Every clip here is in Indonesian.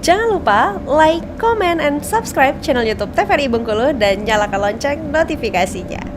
Jangan lupa like, comment, and subscribe channel YouTube TVRI Bengkulu dan nyalakan lonceng notifikasinya.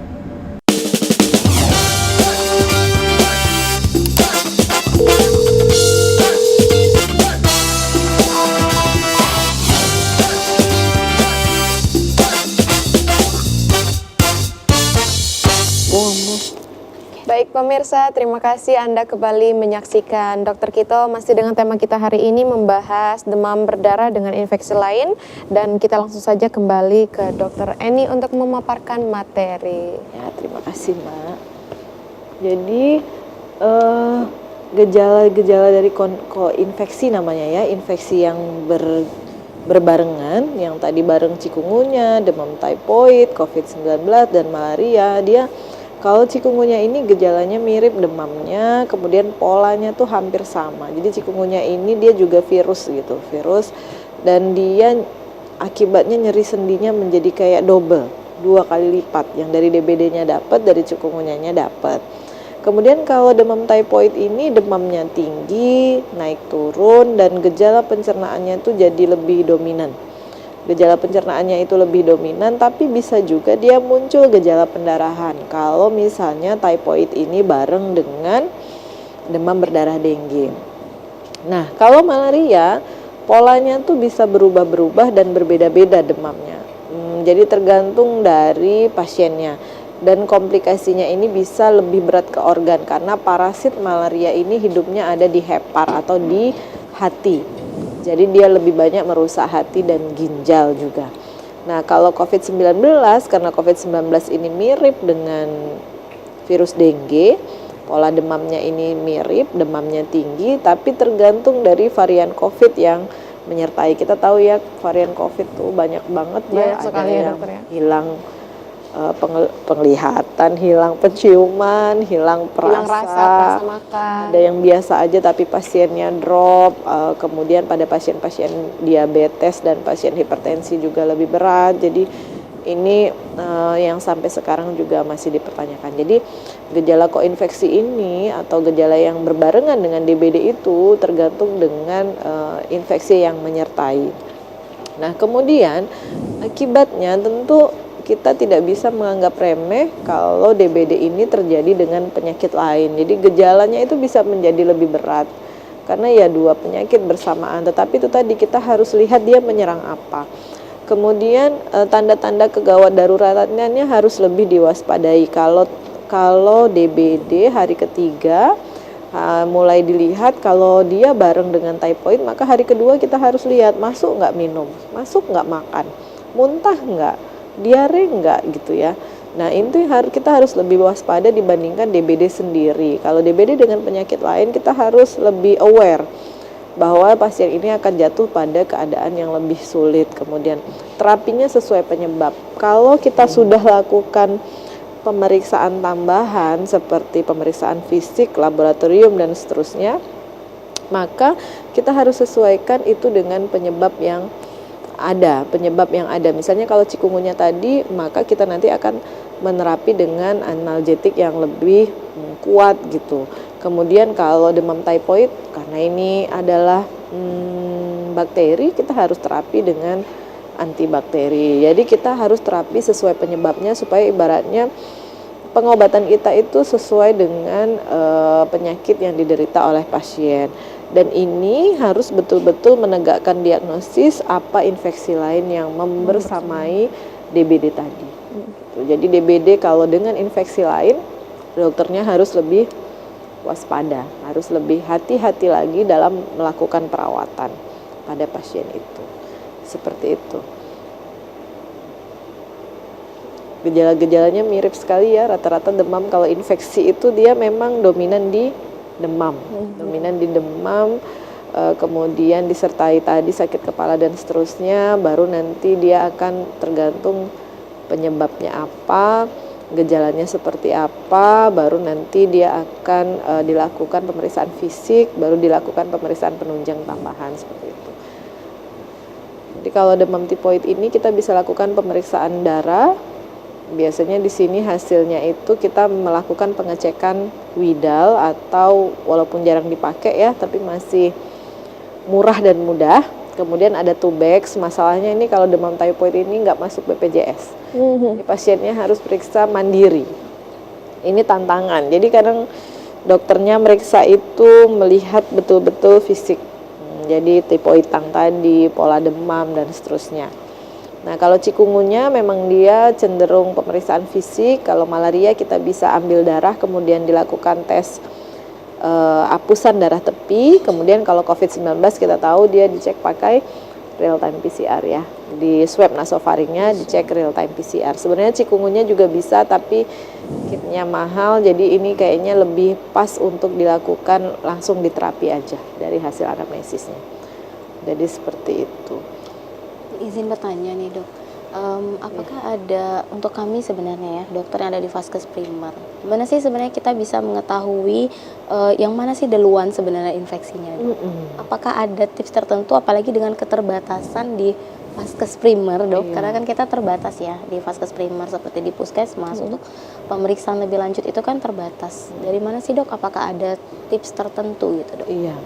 Baik pemirsa, terima kasih Anda kembali menyaksikan Dokter Kito. Masih dengan tema kita hari ini membahas demam berdarah dengan infeksi lain. Dan kita langsung saja kembali ke Dokter Eni untuk memaparkan materi. Ya, terima kasih Mbak. Jadi gejala-gejala dari infeksi namanya ya, infeksi yang berbarengan, yang tadi bareng cikungunya, demam typhoid, COVID-19 dan malaria. Kalau cikungunya ini gejalanya mirip demamnya, kemudian polanya tuh hampir sama. Jadi cikungunya ini dia juga virus gitu, dan dia akibatnya nyeri sendinya menjadi kayak double, 2 kali lipat. Yang dari DBD-nya dapat, dari cikungunyanya dapat. Kemudian kalau demam typhoid ini demamnya tinggi, naik turun, dan gejala pencernaannya tuh jadi lebih dominan. Gejala pencernaannya itu lebih dominan, tapi bisa juga dia muncul gejala pendarahan. Kalau misalnya typhoid ini bareng dengan demam berdarah dengue. Nah, kalau malaria, polanya tuh bisa berubah-berubah dan berbeda-beda demamnya. Jadi tergantung dari pasiennya. Dan komplikasinya ini bisa lebih berat ke organ, karena parasit malaria ini hidupnya ada di hepar atau di hati. Jadi dia lebih banyak merusak hati dan ginjal juga. Nah, kalau COVID-19, karena COVID-19 ini mirip dengan virus dengue, pola demamnya ini mirip, demamnya tinggi, tapi tergantung dari varian COVID yang menyertai. Kita tahu ya, varian COVID tuh banyak banget ya, ada yang hilang penglihatan, hilang penciuman, hilang rasa makan. Ada yang biasa aja tapi pasiennya drop. Kemudian pada pasien-pasien diabetes dan pasien hipertensi juga lebih berat. Jadi ini yang sampai sekarang juga masih dipertanyakan. Jadi gejala koinfeksi ini atau gejala yang berbarengan dengan DBD itu tergantung dengan infeksi yang menyertai. Nah, kemudian akibatnya tentu kita tidak bisa menganggap remeh kalau DBD ini terjadi dengan penyakit lain. Jadi gejalanya itu bisa menjadi lebih berat karena ya 2 penyakit bersamaan. Tetapi itu tadi kita harus lihat dia menyerang apa. Kemudian tanda-tanda kegawat daruratnya harus lebih diwaspadai. Kalau DBD hari ketiga mulai dilihat, kalau dia bareng dengan typhoid, maka hari kedua kita harus lihat masuk nggak minum, masuk nggak makan, muntah nggak, diare enggak gitu ya. Nah, itu kita harus lebih waspada dibandingkan DBD sendiri. Kalau DBD dengan penyakit lain, kita harus lebih aware bahwa pasien ini akan jatuh pada keadaan yang lebih sulit. Kemudian terapinya sesuai penyebab. Kalau kita sudah lakukan pemeriksaan tambahan seperti pemeriksaan fisik, laboratorium dan seterusnya, maka kita harus sesuaikan itu dengan penyebab yang ada. Misalnya kalau cikungunya tadi, maka kita nanti akan menerapi dengan analgetik yang lebih kuat gitu. Kemudian kalau demam typhoid, karena ini adalah bakteri, kita harus terapi dengan antibakteri. Jadi kita harus terapi sesuai penyebabnya supaya ibaratnya pengobatan kita itu sesuai dengan penyakit yang diderita oleh pasien. Dan ini harus betul-betul menegakkan diagnosis apa infeksi lain yang membersamai DBD tadi. Jadi DBD kalau dengan infeksi lain, dokternya harus lebih waspada, harus lebih hati-hati lagi dalam melakukan perawatan pada pasien itu. Seperti itu. Gejala-gejalanya mirip sekali ya, rata-rata demam. Kalau infeksi itu dia memang dominan di demam, kemudian disertai tadi sakit kepala dan seterusnya. Baru nanti dia akan tergantung penyebabnya apa, gejalanya seperti apa, baru nanti dia akan dilakukan pemeriksaan fisik, baru dilakukan pemeriksaan penunjang tambahan seperti itu. Jadi kalau demam tipoid ini kita bisa lakukan pemeriksaan darah. Biasanya di sini hasilnya itu kita melakukan pengecekan Widal, atau walaupun jarang dipakai ya, tapi masih murah dan mudah, Kemudian ada Tubex, masalahnya ini kalau demam typhoid ini nggak masuk BPJS. Jadi pasiennya harus periksa mandiri. Ini tantangan. Jadi kadang dokternya meriksa itu melihat betul-betul fisik. Jadi tipe itang tadi, pola demam dan seterusnya. Nah, kalau cikungunya memang dia cenderung pemeriksaan fisik. Kalau malaria kita bisa ambil darah kemudian dilakukan tes apusan darah tepi. Kemudian kalau COVID-19 kita tahu dia dicek pakai real time PCR ya. Di swab nasofaringnya dicek real time PCR. Sebenarnya cikungunya juga bisa tapi kitnya mahal, jadi ini kayaknya lebih pas untuk dilakukan langsung di terapi aja dari hasil anamnesisnya. Jadi seperti itu. Izin bertanya nih dok, apakah ada untuk kami sebenarnya ya dokter yang ada di Vaskes Primer, gimana sih sebenarnya kita bisa mengetahui yang mana sih duluan sebenarnya infeksinya? Apakah ada tips tertentu apalagi dengan keterbatasan di Vaskes Primer dok? Karena kan kita terbatas ya di Vaskes Primer seperti di Puskesmas untuk pemeriksaan lebih lanjut itu kan terbatas. Dari mana sih dok? Apakah ada tips tertentu gitu dok? Iya.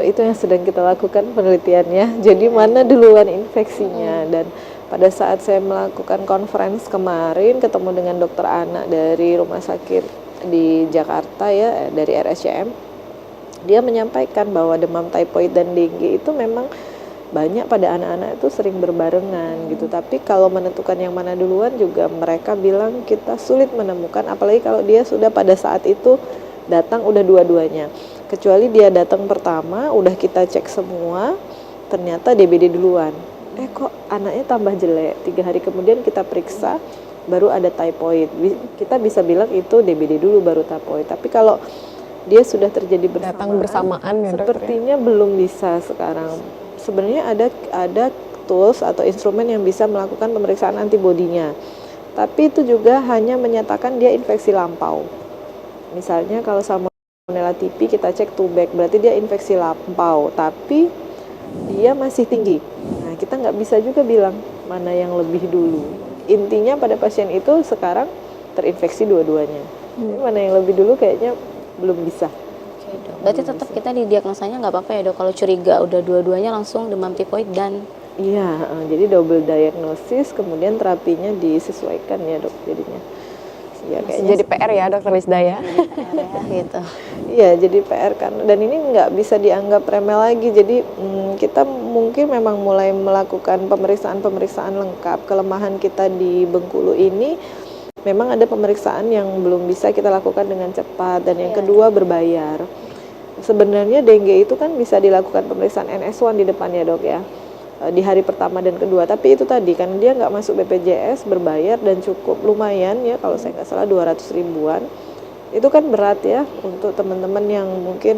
Itu yang sedang kita lakukan penelitiannya. Jadi mana duluan infeksinya dan pada saat saya melakukan conference kemarin ketemu dengan dokter anak dari rumah sakit di Jakarta ya dari RSCM, dia menyampaikan bahwa demam typhoid dan dengue itu memang banyak pada anak-anak itu sering berbarengan gitu. Tapi kalau menentukan yang mana duluan juga mereka bilang kita sulit menemukan, apalagi kalau dia sudah pada saat itu datang udah dua-duanya. Kecuali dia datang pertama, udah kita cek semua, ternyata DBD duluan. Kok anaknya tambah jelek, 3 hari kemudian kita periksa, baru ada typhoid. Kita bisa bilang itu DBD dulu baru typhoid. Tapi kalau dia sudah terjadi bersamaan ya, sepertinya belum bisa sekarang. Sebenarnya ada tools atau instrumen yang bisa melakukan pemeriksaan antibodinya. Tapi itu juga hanya menyatakan dia infeksi lampau. Misalnya kalau Salmonella typhi kita cek Tubex, berarti dia infeksi lampau, tapi dia masih tinggi. Nah, kita nggak bisa juga bilang mana yang lebih dulu. Intinya pada pasien itu sekarang terinfeksi dua-duanya. Jadi mana yang lebih dulu kayaknya belum bisa. Oke, dok. Berarti tetap kita di diagnosanya nggak apa-apa ya dok, kalau curiga udah dua-duanya langsung demam tifoid dan Iya, jadi double diagnosis, kemudian terapinya disesuaikan ya dok jadinya. Ya, kayaknya jadi PR ya dokter Lisda ya. gitu. Iya, jadi PR kan. Dan ini nggak bisa dianggap remeh lagi. Jadi kita mungkin memang mulai melakukan pemeriksaan lengkap. Kelemahan kita di Bengkulu ini memang ada pemeriksaan yang belum bisa kita lakukan dengan cepat. Dan yang kedua berbayar. Sebenarnya dengue itu kan bisa dilakukan pemeriksaan NS1 di depannya dok ya. Di hari pertama dan kedua, tapi itu tadi kan dia nggak masuk BPJS, berbayar dan cukup lumayan ya, kalau saya nggak salah 200 ribuan. Itu kan berat ya untuk teman-teman yang mungkin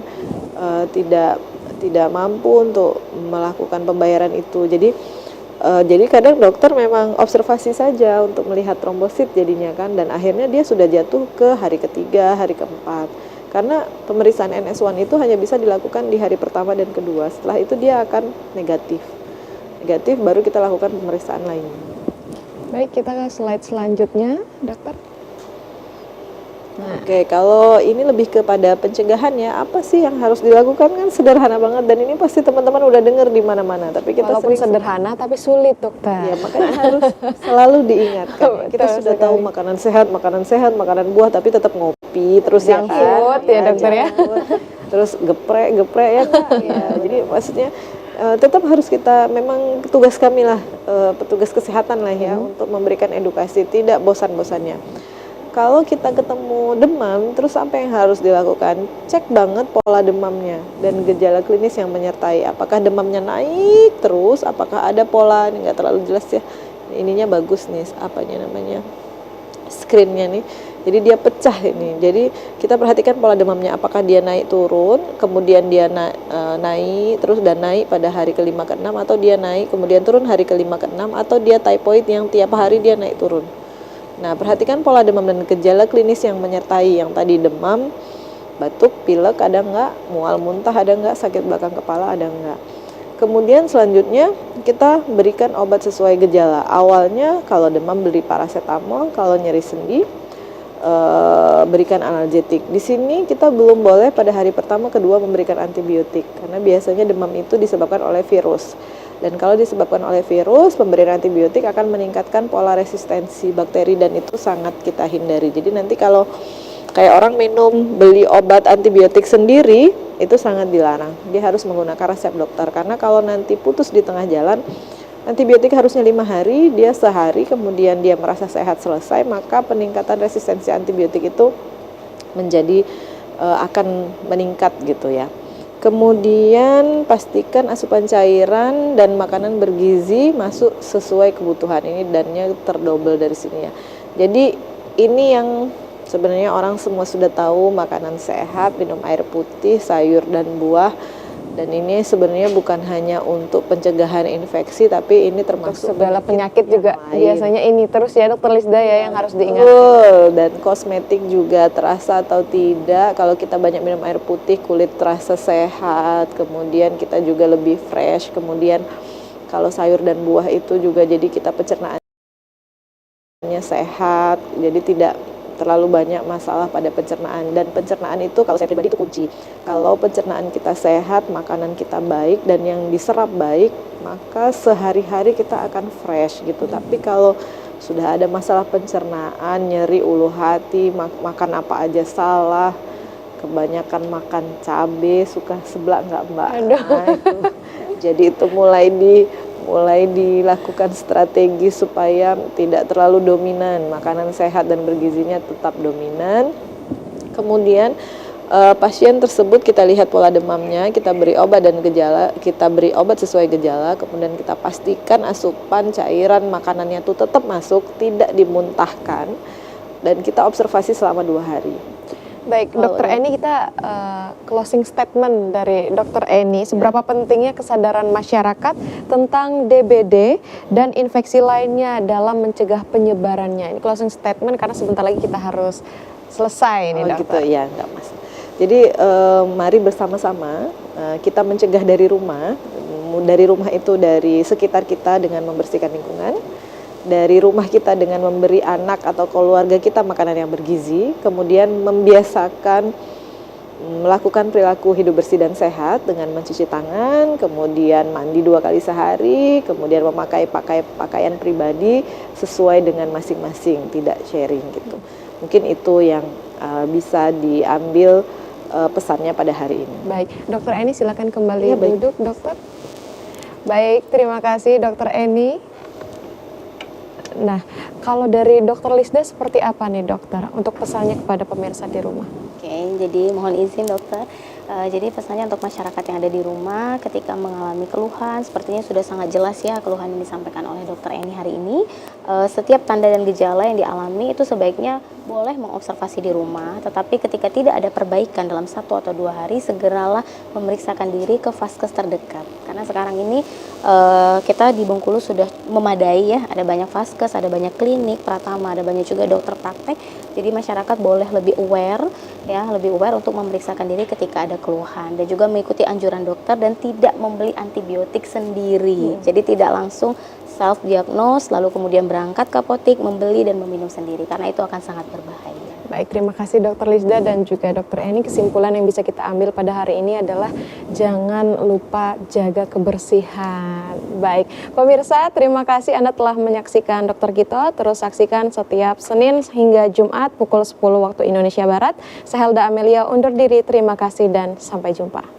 tidak mampu untuk melakukan pembayaran itu. Jadi kadang dokter memang observasi saja untuk melihat trombosit jadinya kan, dan akhirnya dia sudah jatuh ke hari ketiga, hari keempat. Karena pemeriksaan NS1 itu hanya bisa dilakukan di hari pertama dan kedua. Setelah itu dia akan negatif baru kita lakukan pemeriksaan lainnya. Baik, kita ke slide selanjutnya, dokter. Oke, kalau ini lebih kepada pencegahan ya, apa sih yang harus dilakukan kan sederhana banget, dan ini pasti teman-teman udah dengar di mana-mana, tapi kita walaupun sederhana tapi sulit dokter. Ya, makanya harus selalu diingatkan. Kita sudah tahu makanan sehat, makanan buah, tapi tetap ngopi terus ya kan. Food ya dokter ya. Terus geprek ya kan. Ya, jadi maksudnya tetap harus kita, memang tugas kami lah, petugas kesehatan lah ya, untuk memberikan edukasi, tidak bosan-bosannya. Kalau kita ketemu demam, terus apa yang harus dilakukan? Cek banget pola demamnya dan gejala klinis yang menyertai. Apakah demamnya naik terus? Apakah ada pola? Ini nggak terlalu jelas ya. Ininya bagus nih, apanya namanya? Screennya nih. Jadi dia pecah ini. Jadi kita perhatikan pola demamnya, apakah dia naik turun, kemudian dia naik terus dan naik pada hari ke-5 ke-6, atau dia naik kemudian turun hari ke-5 ke-6, atau dia typhoid yang tiap hari dia naik turun. Nah, perhatikan pola demam dan gejala klinis yang menyertai, yang tadi demam, batuk, pilek ada enggak, mual muntah ada enggak, sakit belakang kepala ada enggak. Kemudian selanjutnya kita berikan obat sesuai gejala. Awalnya kalau demam beri paracetamol, kalau nyeri sendi berikan analgetik. Di sini kita belum boleh pada hari pertama, kedua memberikan antibiotik karena biasanya demam itu disebabkan oleh virus. Dan kalau disebabkan oleh virus, pemberian antibiotik akan meningkatkan pola resistensi bakteri dan itu sangat kita hindari. Jadi nanti kalau kayak orang beli obat antibiotik sendiri, itu sangat dilarang. Dia harus menggunakan resep dokter karena kalau nanti putus di tengah jalan, antibiotik harusnya 5 hari, dia sehari, kemudian dia merasa sehat selesai, maka peningkatan resistensi antibiotik itu menjadi akan meningkat gitu ya. Kemudian pastikan asupan cairan dan makanan bergizi masuk sesuai kebutuhan. Ini dannya terdouble dari sini ya. Jadi ini yang sebenarnya orang semua sudah tahu, makanan sehat, minum air putih, sayur dan buah. Dan ini sebenarnya bukan hanya untuk pencegahan infeksi, tapi ini termasuk segala penyakit juga lain. biasanya ini terus ya Dokter Lisda ya yang harus diingat. Dan kosmetik juga terasa atau tidak. Kalau kita banyak minum air putih, kulit terasa sehat. Kemudian kita juga lebih fresh. Kemudian kalau sayur dan buah itu juga jadi kita pencernaannya sehat. Jadi tidak terlalu banyak masalah pada pencernaan, dan pencernaan itu kalau saya pribadi itu kunci. Kalau pencernaan kita sehat, makanan kita baik dan yang diserap baik, maka sehari-hari kita akan fresh gitu. Tapi kalau sudah ada masalah pencernaan, nyeri ulu hati, makan apa aja salah, kebanyakan makan cabai, suka seblak nggak mbak? Nah, itu. Jadi itu mulai dilakukan strategi supaya tidak terlalu dominan, makanan sehat dan bergizinya tetap dominan. Kemudian pasien tersebut kita lihat pola demamnya, kita beri obat dan gejala, kita beri obat sesuai gejala, kemudian kita pastikan asupan cairan makanannya itu tetap masuk, tidak dimuntahkan, dan kita observasi selama 2 hari. Baik, Dokter Eni, kita closing statement dari Dokter Eni. Seberapa pentingnya kesadaran masyarakat tentang DBD dan infeksi lainnya dalam mencegah penyebarannya? Ini closing statement karena sebentar lagi kita harus selesai nih, Dokter. Gitu ya, enggak Mas. Jadi mari bersama-sama kita mencegah dari rumah. Dari rumah itu dari sekitar kita dengan membersihkan lingkungan. Dari rumah kita dengan memberi anak atau keluarga kita makanan yang bergizi, kemudian membiasakan melakukan perilaku hidup bersih dan sehat dengan mencuci tangan, kemudian mandi 2 kali sehari, kemudian memakai pakaian pribadi sesuai dengan masing-masing, tidak sharing gitu. Mungkin itu yang bisa diambil pesannya pada hari ini. Baik, Dokter Eni silakan kembali duduk, Dokter. Baik, terima kasih Dokter Eni. Nah, kalau dari Dokter Lisda seperti apa nih Dokter untuk pesannya kepada pemirsa di rumah? Oke, jadi mohon izin Dokter. Jadi pesannya untuk masyarakat yang ada di rumah ketika mengalami keluhan, sepertinya sudah sangat jelas ya keluhan yang disampaikan oleh Dokter Eni hari ini. Setiap tanda dan gejala yang dialami itu sebaiknya boleh mengobservasi di rumah, tetapi ketika tidak ada perbaikan dalam 1 atau 2 hari, segeralah memeriksakan diri ke vaskes terdekat. Karena sekarang ini kita di Bengkulu sudah memadai ya, ada banyak vaskes, ada banyak klinik, Pratama, ada banyak juga dokter praktek. Jadi masyarakat boleh lebih aware untuk memeriksakan diri ketika ada keluhan dan juga mengikuti anjuran dokter dan tidak membeli antibiotik sendiri. Jadi tidak langsung self diagnose lalu kemudian berangkat ke apotek membeli dan meminum sendiri karena itu akan sangat berbahaya. Baik, terima kasih Dokter Lisda dan juga Dokter Eni. Kesimpulan yang bisa kita ambil pada hari ini adalah jangan lupa jaga kebersihan. Baik, pemirsa, terima kasih Anda telah menyaksikan Dokter Kito. Terus saksikan setiap Senin hingga Jumat pukul 10 waktu Indonesia Barat. Saya Helda Amelia undur diri, terima kasih dan sampai jumpa.